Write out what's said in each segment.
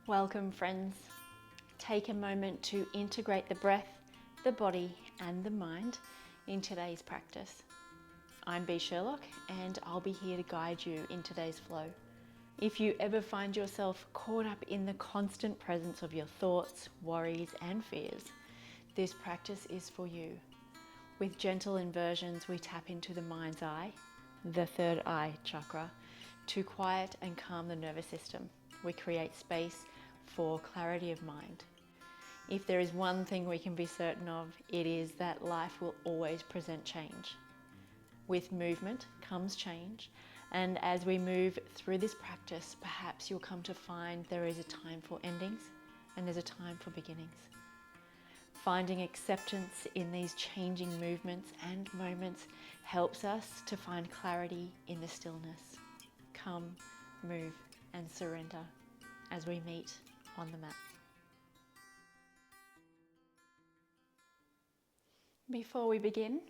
Welcome, friends. Take a moment to integrate the breath, the body, and the mind in today's practice. I'm Sherlock, and I'll be here to guide you in today's flow. If you ever find yourself caught up in the constant presence of your thoughts, worries, and fears, this practice is for you. With gentle inversions, we tap into the mind's eye, the third eye chakra, to quiet and calm the nervous system. We create space for clarity of mind. If there is one thing we can be certain of, it is that life will always present change. With movement comes change, and as we move through this practice, perhaps you'll come to find there is a time for endings and there's a time for beginnings. Finding acceptance in these changing movements and moments helps us to find clarity in the stillness. Come, move, and surrender as we meet on the mat. Before we begin,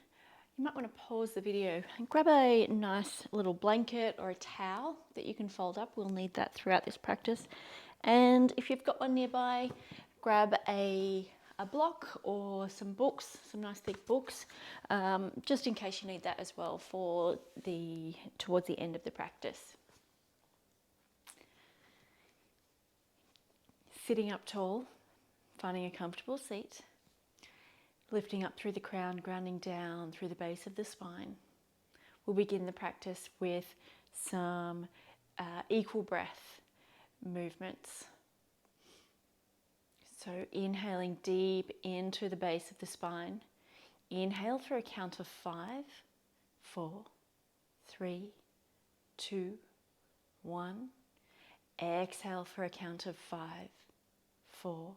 you might want to pause the video and grab a nice little blanket or a towel that you can fold up. We'll need that throughout this practice. And if you've got one nearby, grab a block or some books, some nice thick books, just in case you need that as well for towards the end of the practice. Sitting up tall, finding a comfortable seat. Lifting up through the crown, grounding down through the base of the spine. We'll begin the practice with some equal breath movements. So inhaling deep into the base of the spine. Inhale through a count of 5, 4, 3, 2, 1. Exhale for a count of 5, 4,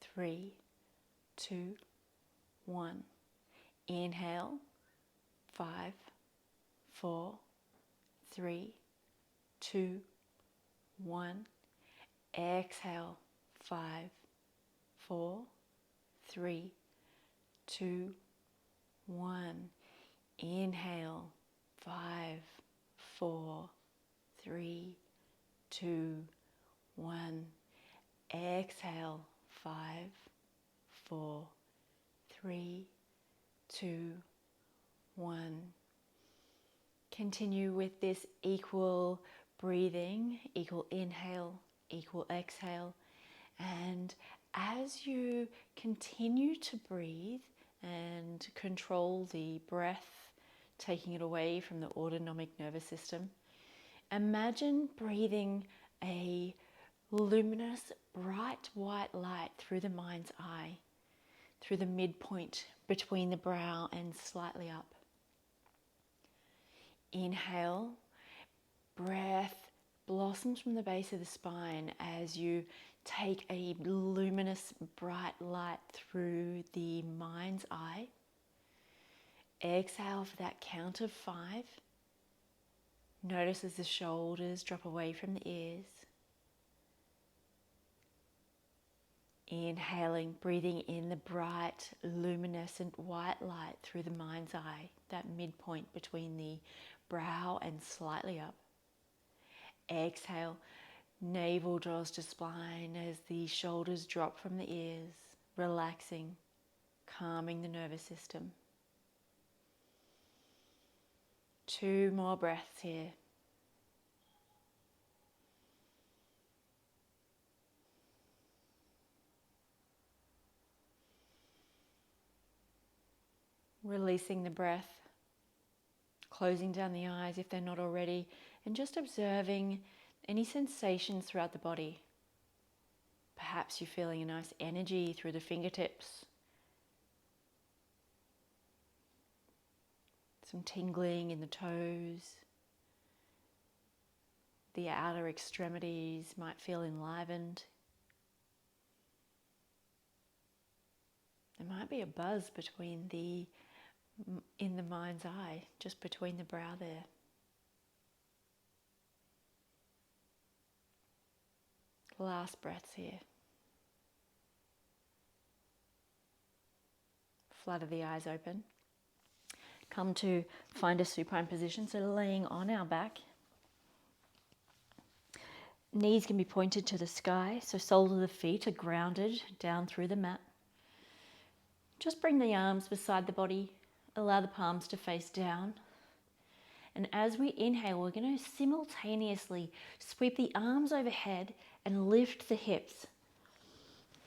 3, 2, 1. Inhale, 5, 4, 3, 2, 1. Exhale, 5, 4, 3, 2, 1. Inhale, 5, 4, 3, 2, 1. Exhale, 5, 4, 3, 2, 1. Continue with this equal breathing, equal inhale, equal exhale. And as you continue to breathe and control the breath, taking it away from the autonomic nervous system, imagine breathing a luminous, bright white light through the mind's eye, through the midpoint between the brow and slightly up. Inhale, breath blossoms from the base of the spine as you take a luminous bright light through the mind's eye. Exhale for that count of 5. Notice as the shoulders drop away from the ears. Inhaling, breathing in the bright, luminescent white light through the mind's eye, that midpoint between the brow and slightly up. Exhale, navel draws to spine as the shoulders drop from the ears, relaxing, calming the nervous system. 2 more breaths here. Releasing the breath, closing down the eyes if they're not already, and just observing any sensations throughout the body. Perhaps you're feeling a nice energy through the fingertips, some tingling in the toes. The outer extremities might feel enlivened. There might be a buzz in the mind's eye, just between the brow there. Last breaths here. Flutter the eyes open. Come to find a supine position, so laying on our back. Knees can be pointed to the sky, so soles of the feet are grounded down through the mat. Just bring the arms beside the body, allow the palms to face down. And as we inhale, we're going to simultaneously sweep the arms overhead and lift the hips.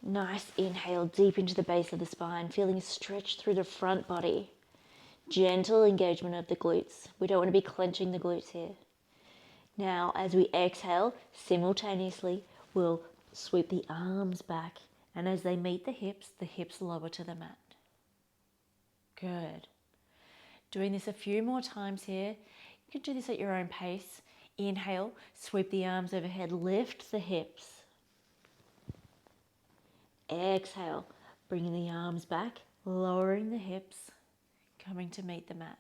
Nice inhale deep into the base of the spine, feeling a stretch through the front body. Gentle engagement of the glutes. We don't want to be clenching the glutes here. Now, as we exhale, simultaneously, we'll sweep the arms back. And as they meet the hips lower to the mat. Good. Doing this a few more times here. You can do this at your own pace. Inhale, sweep the arms overhead, lift the hips. Exhale, bringing the arms back, lowering the hips, coming to meet the mat.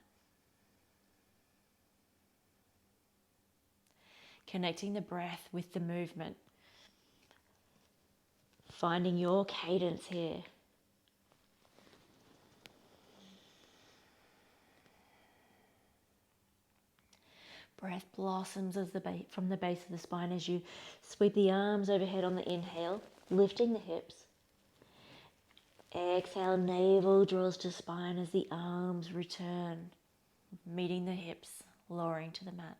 Connecting the breath with the movement. Finding your cadence here. Breath blossoms from the base of the spine as you sweep the arms overhead on the inhale, lifting the hips. Exhale, navel draws to spine as the arms return, meeting the hips, lowering to the mat.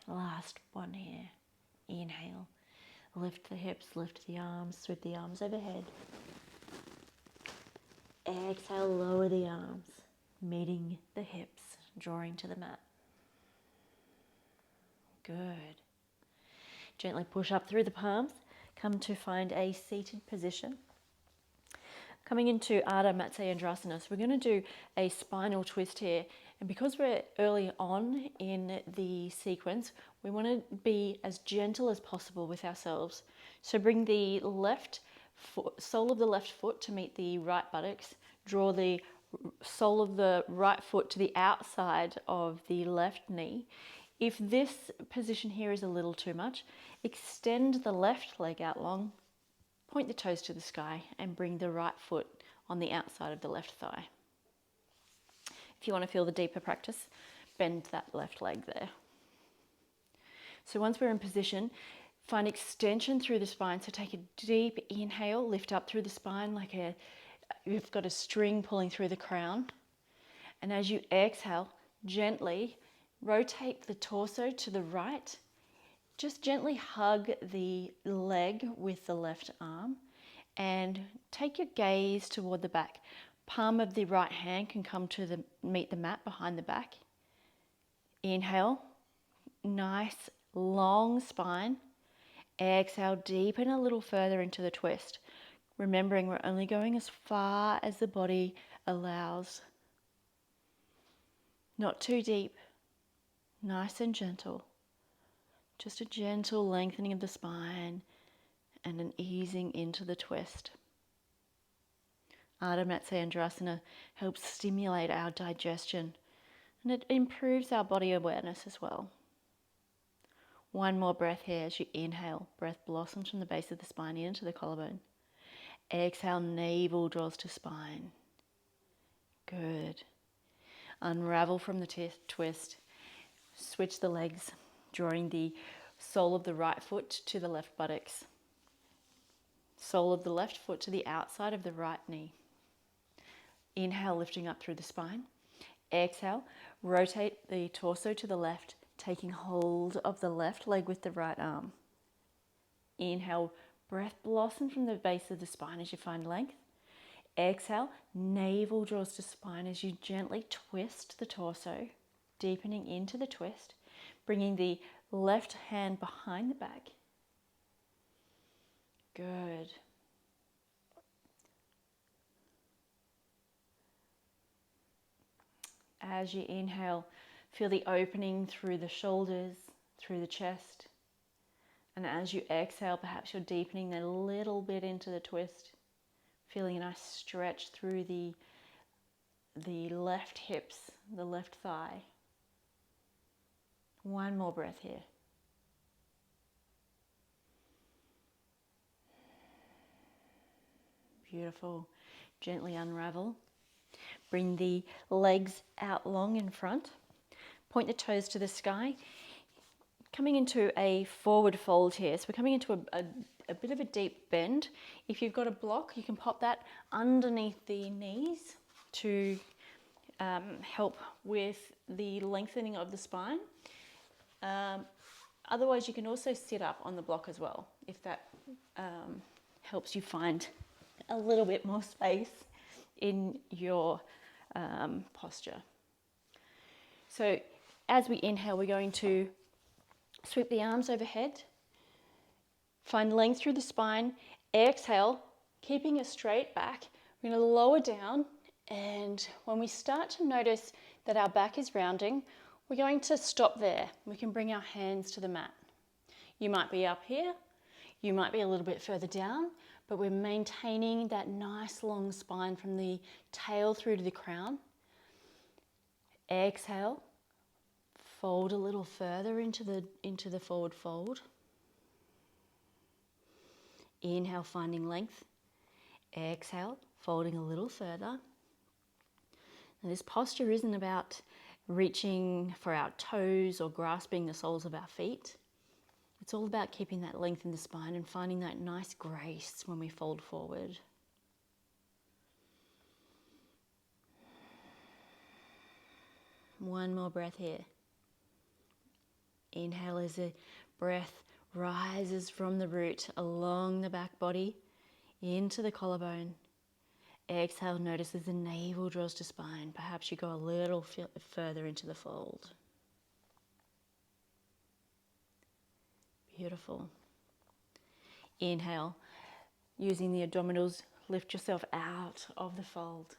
Last one here. Inhale. Lift the hips, lift the arms, sweep the arms overhead. Exhale, lower the arms, meeting the hips, drawing to the mat. Good. Gently push up through the palms. Come to find a seated position. Coming into Ardha Matsyendrasana, so we're going to do a spinal twist here. And because we're early on in the sequence, we want to be as gentle as possible with ourselves. So bring the left foot, sole of the left foot to meet the right buttocks. Draw the sole of the right foot to the outside of the left knee. If this position here is a little too much, extend the left leg out long. Point the toes to the sky and bring the right foot on the outside of the left thigh. If you want to feel the deeper practice, bend that left leg there. So once we're in position, find extension through the spine. So take a deep inhale, lift up through the spine like you've got a string pulling through the crown. And as you exhale, gently rotate the torso to the right. Just gently hug the leg with the left arm and take your gaze toward the back. Palm of the right hand can come to meet the mat behind the back. Inhale, nice long spine. Exhale, deepen a little further into the twist. Remembering we're only going as far as the body allows. Not too deep, nice and gentle. Just a gentle lengthening of the spine and an easing into the twist. Ardha Matsyendrasana helps stimulate our digestion and it improves our body awareness as well. One more breath here as you inhale. Breath blossoms from the base of the spine into the collarbone. Exhale, navel draws to spine. Good. Unravel from the twist. Switch the legs, drawing the sole of the right foot to the left buttocks. Sole of the left foot to the outside of the right knee. Inhale, lifting up through the spine. Exhale, rotate the torso to the left, taking hold of the left leg with the right arm. Inhale, breath blossom from the base of the spine as you find length. Exhale, navel draws to spine as you gently twist the torso, deepening into the twist, bringing the left hand behind the back. Good. As you inhale, feel the opening through the shoulders, through the chest. And as you exhale, perhaps you're deepening a little bit into the twist, feeling a nice stretch through the left hips, the left thigh. One more breath here. Beautiful. Gently unravel. Bring the legs out long in front. Point the toes to the sky. Coming into a forward fold here. So we're coming into a bit of a deep bend. If you've got a block, you can pop that underneath the knees to help with the lengthening of the spine. Otherwise, you can also sit up on the block as well, if that helps you find a little bit more space in your posture. So as we inhale, we're going to sweep the arms overhead, find length through the spine, exhale, keeping a straight back. We're going to lower down, and when we start to notice that our back is rounding, we're going to stop there. We can bring our hands to the mat. You might be up here, you might be a little bit further down, but we're maintaining that nice long spine from the tail through to the crown. Exhale, fold a little further into the forward fold. Inhale, finding length. Exhale, folding a little further. Now, this posture isn't about reaching for our toes or grasping the soles of our feet. It's all about keeping that length in the spine and finding that nice grace when we fold forward. One more breath here. Inhale as the breath rises from the root along the back body into the collarbone. Exhale, notice as the navel draws to spine. Perhaps you go a little further into the fold. Beautiful. Inhale, using the abdominals, lift yourself out of the fold.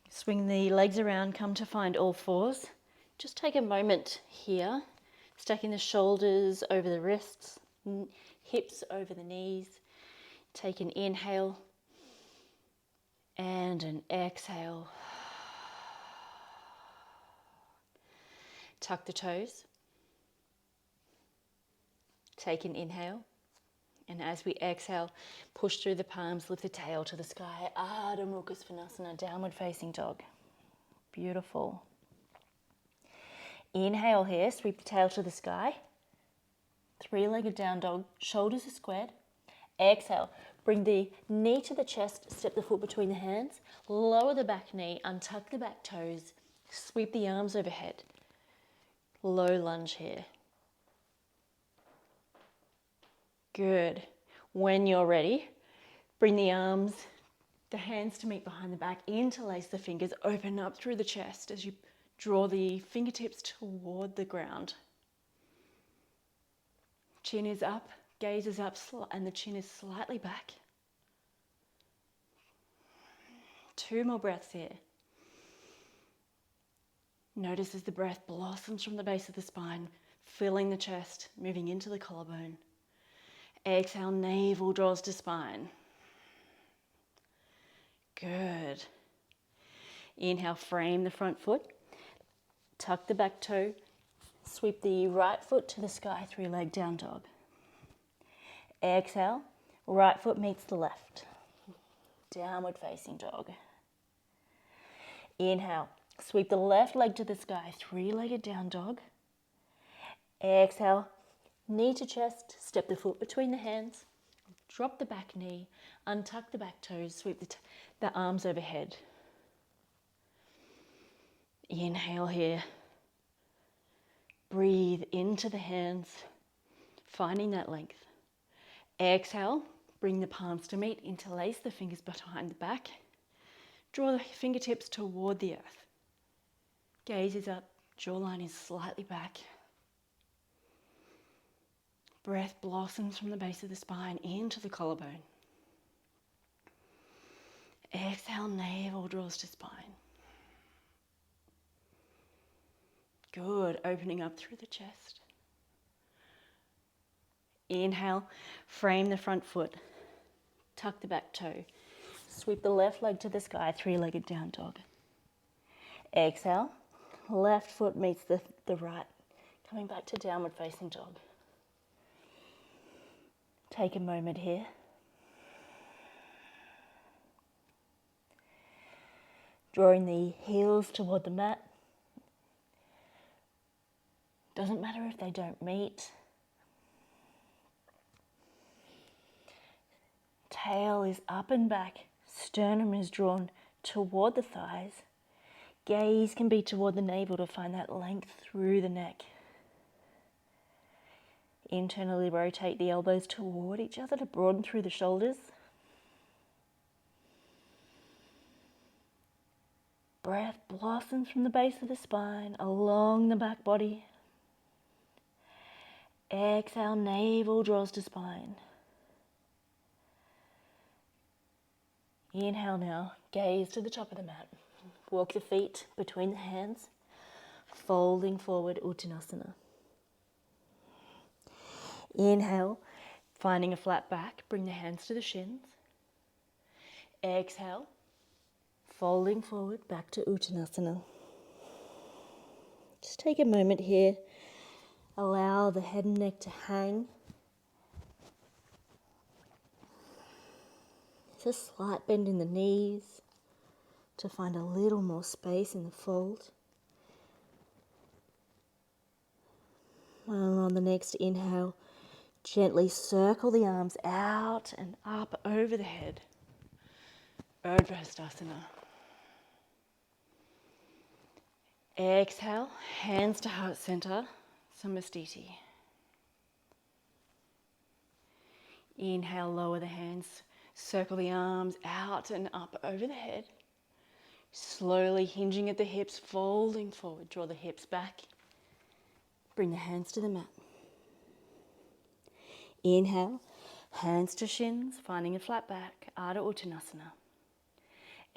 Swing the legs around, come to find all fours. Just take a moment here, stacking the shoulders over the wrists, hips over the knees. Take an inhale and an exhale. Tuck the toes. Take an inhale. And as we exhale, push through the palms, lift the tail to the sky. Ardha Mukha Svanasana, downward facing dog. Beautiful. Inhale here, sweep the tail to the sky. Three-legged down dog, shoulders are squared. Exhale, bring the knee to the chest, step the foot between the hands, lower the back knee, untuck the back toes, sweep the arms overhead. Low lunge here. Good. When you're ready, bring the arms, the hands to meet behind the back, interlace the fingers, open up through the chest as you draw the fingertips toward the ground. Chin is up, gaze is up, and the chin is slightly back. 2 more breaths here. Notice as the breath blossoms from the base of the spine, filling the chest, moving into the collarbone. Exhale, navel draws to spine. Good. Inhale, frame the front foot. Tuck the back toe. Sweep the right foot to the sky, three-leg down dog. Exhale, right foot meets the left. Downward facing dog. Inhale, sweep the left leg to the sky, three-legged down dog. Exhale, knee to chest, step the foot between the hands, drop the back knee, untuck the back toes, sweep the arms overhead. Inhale here. Breathe into the hands, finding that length. Exhale, bring the palms to meet, interlace the fingers behind the back. Draw the fingertips toward the earth. Gaze is up, jawline is slightly back. Breath blossoms from the base of the spine into the collarbone. Exhale, navel draws to spine. Good, opening up through the chest. Inhale, frame the front foot. Tuck the back toe. Sweep the left leg to the sky, three-legged down dog. Exhale, left foot meets the right. Coming back to downward facing dog. Take a moment here. Drawing the heels toward the mat. Doesn't matter if they don't meet. Tail is up and back. Sternum is drawn toward the thighs. Gaze can be toward the navel to find that length through the neck. Internally rotate the elbows toward each other to broaden through the shoulders. Breath blossoms from the base of the spine along the back body. Exhale, navel draws to spine. Inhale now, gaze to the top of the mat. Walk the feet between the hands, folding forward, Uttanasana. Inhale, finding a flat back, bring the hands to the shins. Exhale, folding forward, back to Uttanasana. Just take a moment here. Allow the head and neck to hang. There's a slight bend in the knees to find a little more space in the fold. And on the next inhale, gently circle the arms out and up over the head. Urdhva. Exhale, hands to heart center, Samastiti. Inhale, lower the hands, circle the arms out and up over the head. Slowly hinging at the hips, folding forward. Draw the hips back. Bring the hands to the mat. Inhale, hands to shins, finding a flat back, Ardha Uttanasana.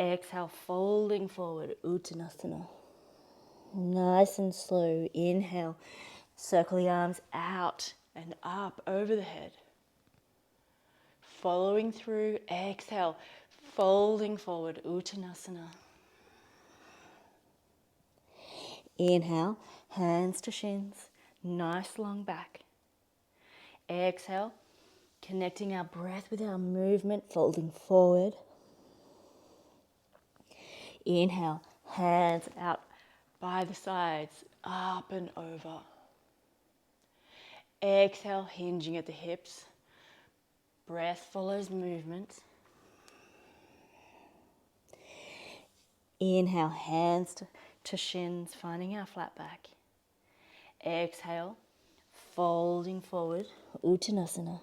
Exhale, folding forward, Uttanasana. Nice and slow. Inhale, circle the arms out and up over the head. Following through, exhale, folding forward, Uttanasana. Inhale, hands to shins, nice long back. Exhale, connecting our breath with our movement, folding forward. Inhale, hands out by the sides, up and over. Exhale, hinging at the hips. Breath follows movement. Inhale, hands to shins, finding our flat back. Exhale, folding forward, Uttanasana.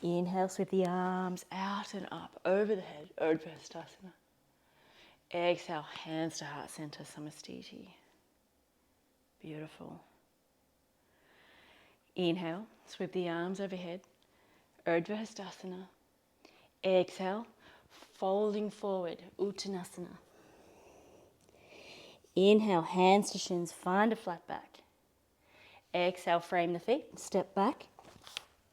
Inhale, sweep the arms out and up over the head, Urdhva. Exhale, hands to heart center, Samastiti. Beautiful. Inhale, sweep the arms overhead, Urdhva. Exhale, folding forward, Uttanasana. Inhale, hands to shins, find a flat back. Exhale, frame the feet, step back.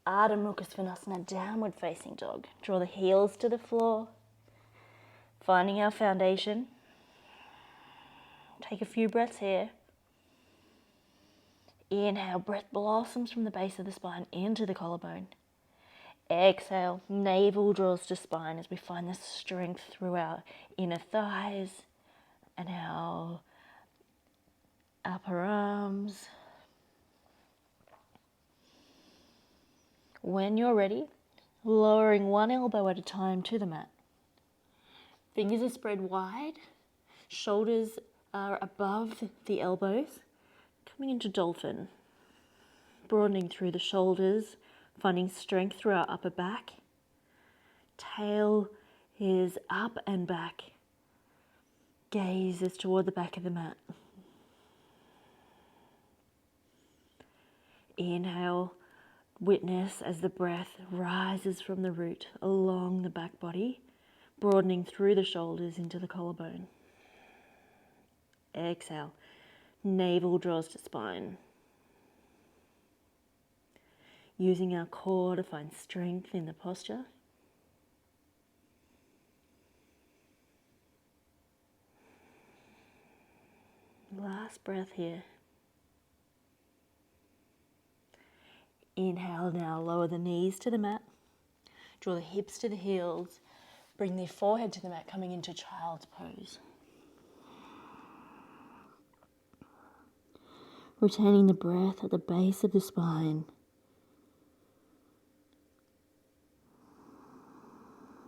Ardha Mukha Svanasana, downward facing dog. Draw the heels to the floor, finding our foundation. Take a few breaths here. Inhale, breath blossoms from the base of the spine into the collarbone. Exhale, navel draws to spine as we find the strength through our inner thighs and our upper arms. When you're ready, lowering one elbow at a time to the mat. Fingers are spread wide, shoulders are above the elbows, coming into dolphin. Broadening through the shoulders, finding strength through our upper back. Tail is up and back. Gaze is toward the back of the mat. Inhale, witness as the breath rises from the root along the back body, broadening through the shoulders into the collarbone. Exhale, navel draws to spine. Using our core to find strength in the posture. Last breath here. Inhale now, lower the knees to the mat. Draw the hips to the heels. Bring the forehead to the mat, coming into child's pose. Retaining the breath at the base of the spine.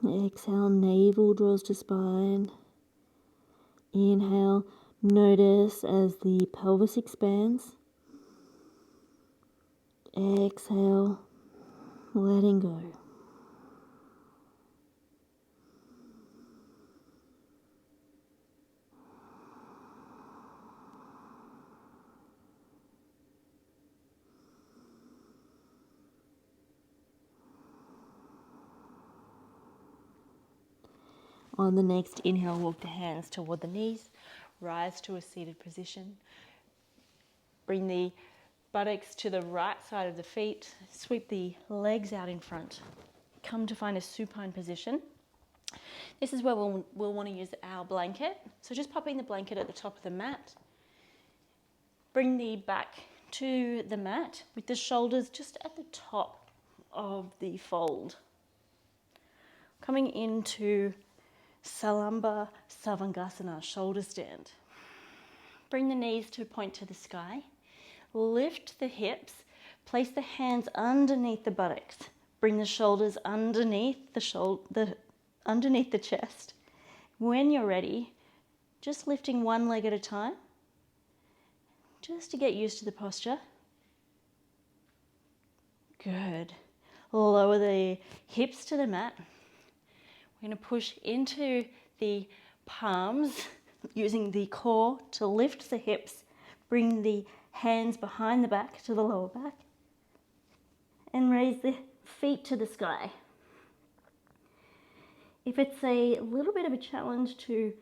Exhale, navel draws to spine. Inhale, notice as the pelvis expands. Exhale, letting go. On the next inhale, walk the hands toward the knees, rise to a seated position. Bring the buttocks to the right side of the feet, sweep the legs out in front. Come to find a supine position. This is where we'll want to use our blanket. So just popping the blanket at the top of the mat. Bring the back to the mat with the shoulders just at the top of the fold. Coming into Salamba Savangasana, shoulder stand. Bring the knees to point to the sky. Lift the hips. Place the hands underneath the buttocks. Bring the shoulders underneath underneath the chest. When you're ready, just lifting one leg at a time, just to get used to the posture. Good. Lower the hips to the mat. We're going to push into the palms, using the core to lift the hips. Bring the hands behind the back to the lower back. And raise the feet to the sky. If it's a little bit of a challenge to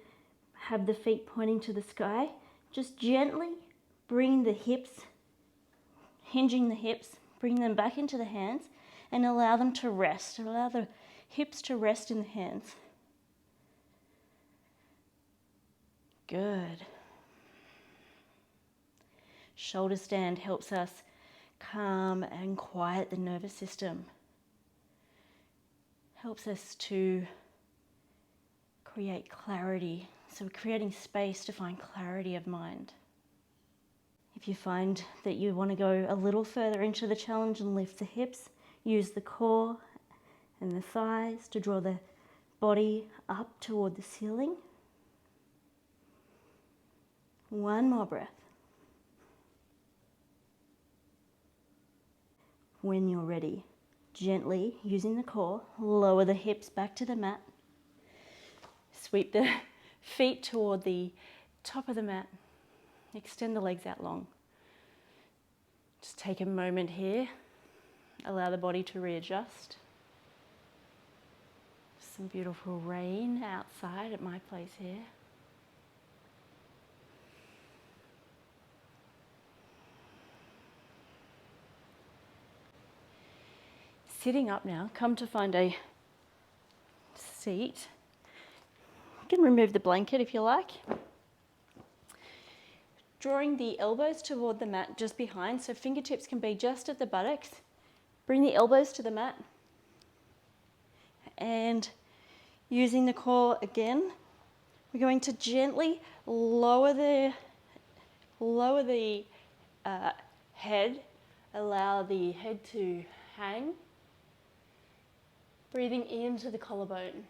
have the feet pointing to the sky, just gently bring the hips, hinging the hips, bring them back into the hands and allow them to rest. Allow the hips to rest in the hands. Good. Shoulder stand helps us calm and quiet the nervous system. Helps us to create clarity. So we're creating space to find clarity of mind. If you find that you want to go a little further into the challenge and lift the hips, use the core and the thighs to draw the body up toward the ceiling. One more breath. When you're ready, gently, using the core, lower the hips back to the mat. Sweep the feet toward the top of the mat. Extend the legs out long. Just take a moment here. Allow the body to readjust. Some beautiful rain outside at my place here. Sitting up now, come to find a seat. You can remove the blanket if you like. Drawing the elbows toward the mat just behind, so fingertips can be just at the buttocks. Bring the elbows to the mat. And using the core again, we're going to gently lower the head. Allow the head to hang. Breathing into the collarbone.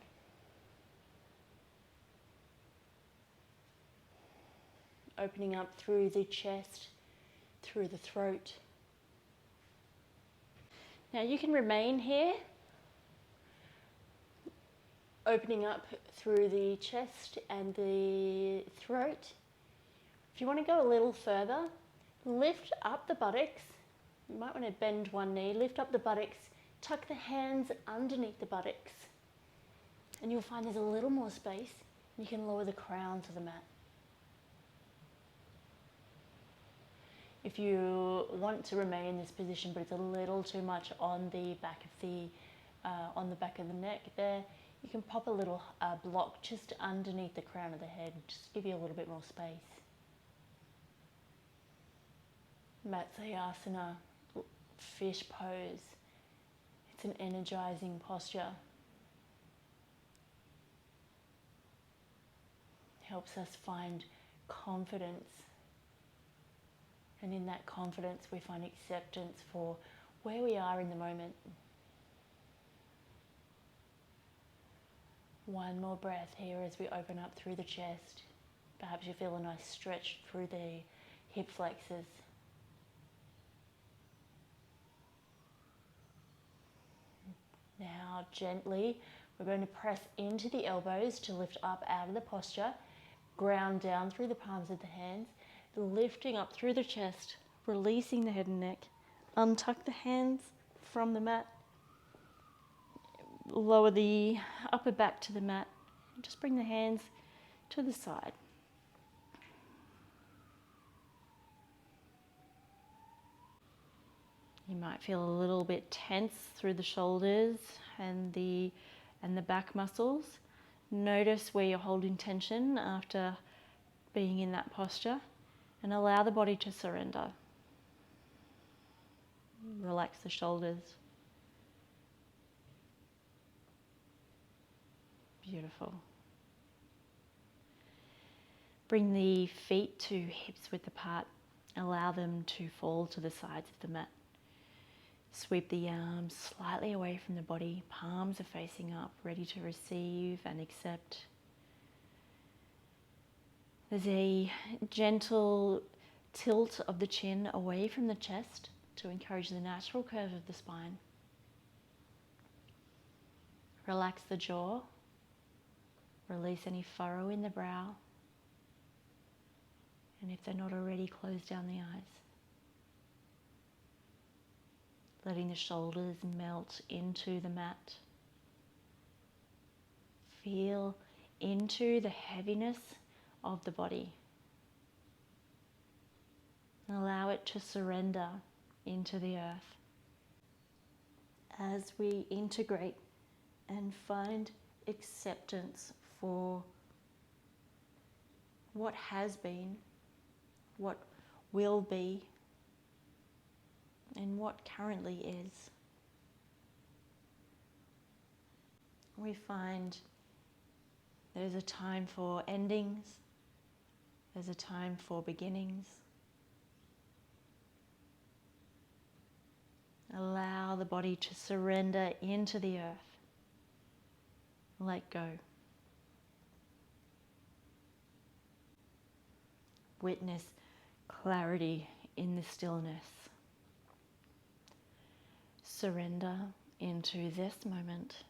Opening up through the chest, through the throat. Now you can remain here, opening up through the chest and the throat. If you want to go a little further, lift up the buttocks. You might want to bend one knee, lift up the buttocks, tuck the hands underneath the buttocks. And you'll find there's a little more space. You can lower the crown to the mat. If you want to remain in this position, but it's a little too much on the back of the neck there, you can pop a little block just underneath the crown of the head, just to give you a little bit more space. Matsayasana, fish pose. It's an energizing posture. helps us find confidence. And in that confidence, we find acceptance for where we are in the moment. One more breath here as we open up through the chest. Perhaps you feel a nice stretch through the hip flexors. Now gently, we're going to press into the elbows to lift up out of the posture. Ground down through the palms of the hands, lifting up through the chest, releasing the head and neck. Untuck the hands from the mat. Lower the upper back to the mat. Just bring the hands to the side. You might feel a little bit tense through the shoulders and the back muscles. Notice where you're holding tension after being in that posture and allow the body to surrender. Relax the shoulders. Beautiful. Bring the feet to hips width apart. Allow them to fall to the sides of the mat. Sweep the arms slightly away from the body. Palms are facing up, ready to receive and accept. There's a gentle tilt of the chin away from the chest to encourage the natural curve of the spine. Relax the jaw. Release any furrow in the brow. And if they're not already, close down the eyes. Letting the shoulders melt into the mat. Feel into the heaviness of the body. And allow it to surrender into the earth. As we integrate and find acceptance for what has been, what will be, and what currently is, we find there's a time for endings, there's a time for beginnings. Allow the body to surrender into the earth. Let go. Witness clarity in the stillness. Surrender into this moment.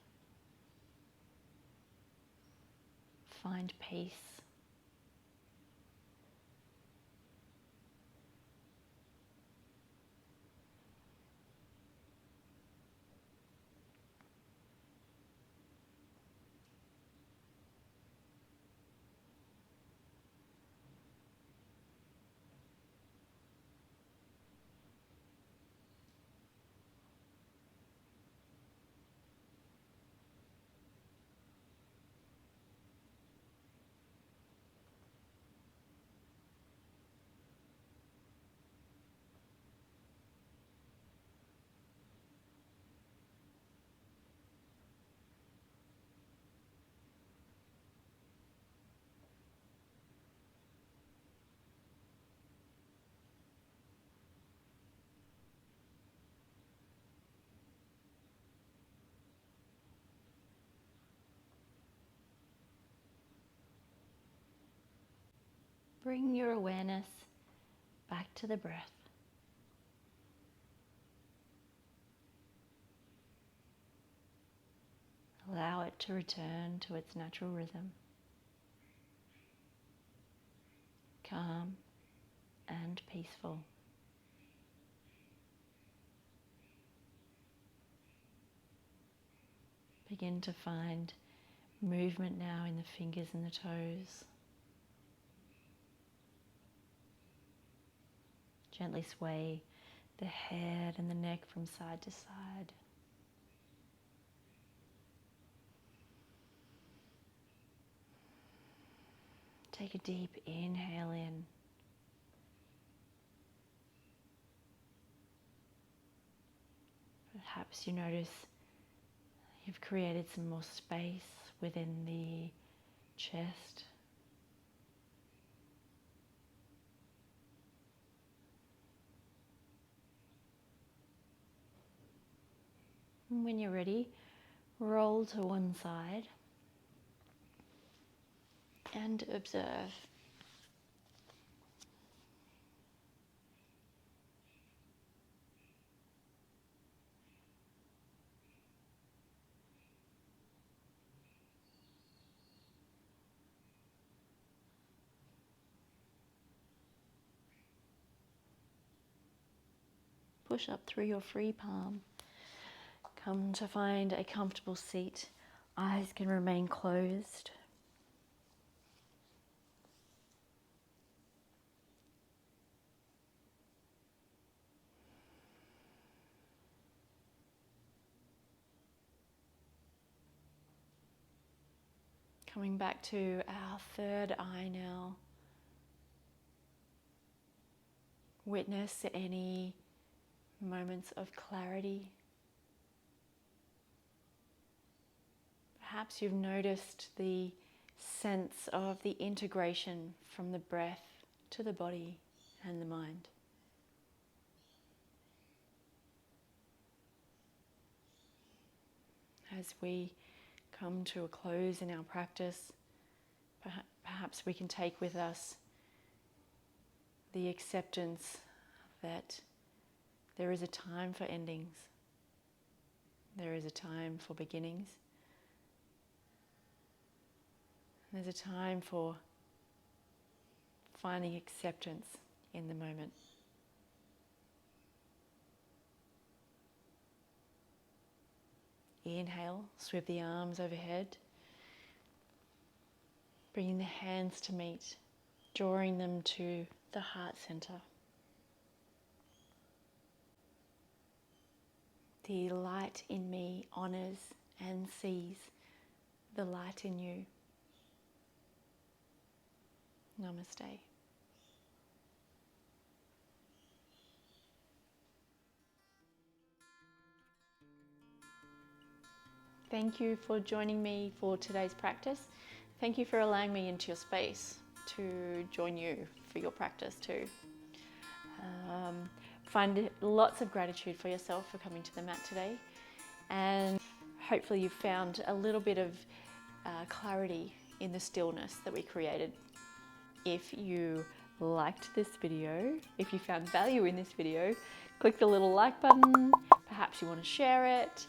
Find peace. Bring your awareness back to the breath. Allow it to return to its natural rhythm. Calm and peaceful. Begin to find movement now in the fingers and the toes. Gently sway the head and the neck from side to side. Take a deep inhale in. Perhaps you notice you've created some more space within the chest, And when you're ready, roll to one side and observe. Push up through your free palm. Come to find a comfortable seat. Eyes can remain closed. Coming back to our third eye now. Witness any moments of clarity. Perhaps you've noticed the sense of the integration from the breath to the body and the mind. As we come to a close in our practice, perhaps we can take with us the acceptance that there is a time for endings, there is a time for beginnings, there's a time for finding acceptance in the moment. Inhale, sweep the arms overhead, bringing the hands to meet, drawing them to the heart center. The light in me honors and sees the light in you. Namaste. Thank you for joining me for today's practice. Thank you for allowing me into your space to join you for your practice too. Find lots of gratitude for yourself for coming to the mat today, and hopefully you've found a little bit of clarity in the stillness that we created. If you liked this video, if you found value in this video, click the little like button. Perhaps you want to share it.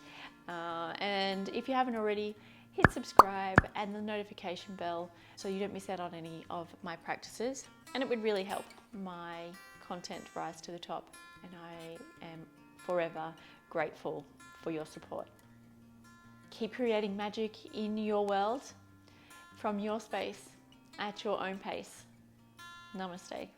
And if you haven't already, hit subscribe and the notification bell so you don't miss out on any of my practices. And it would really help my content rise to the top. And I am forever grateful for your support. Keep creating magic in your world from your space at your own pace. Namaste.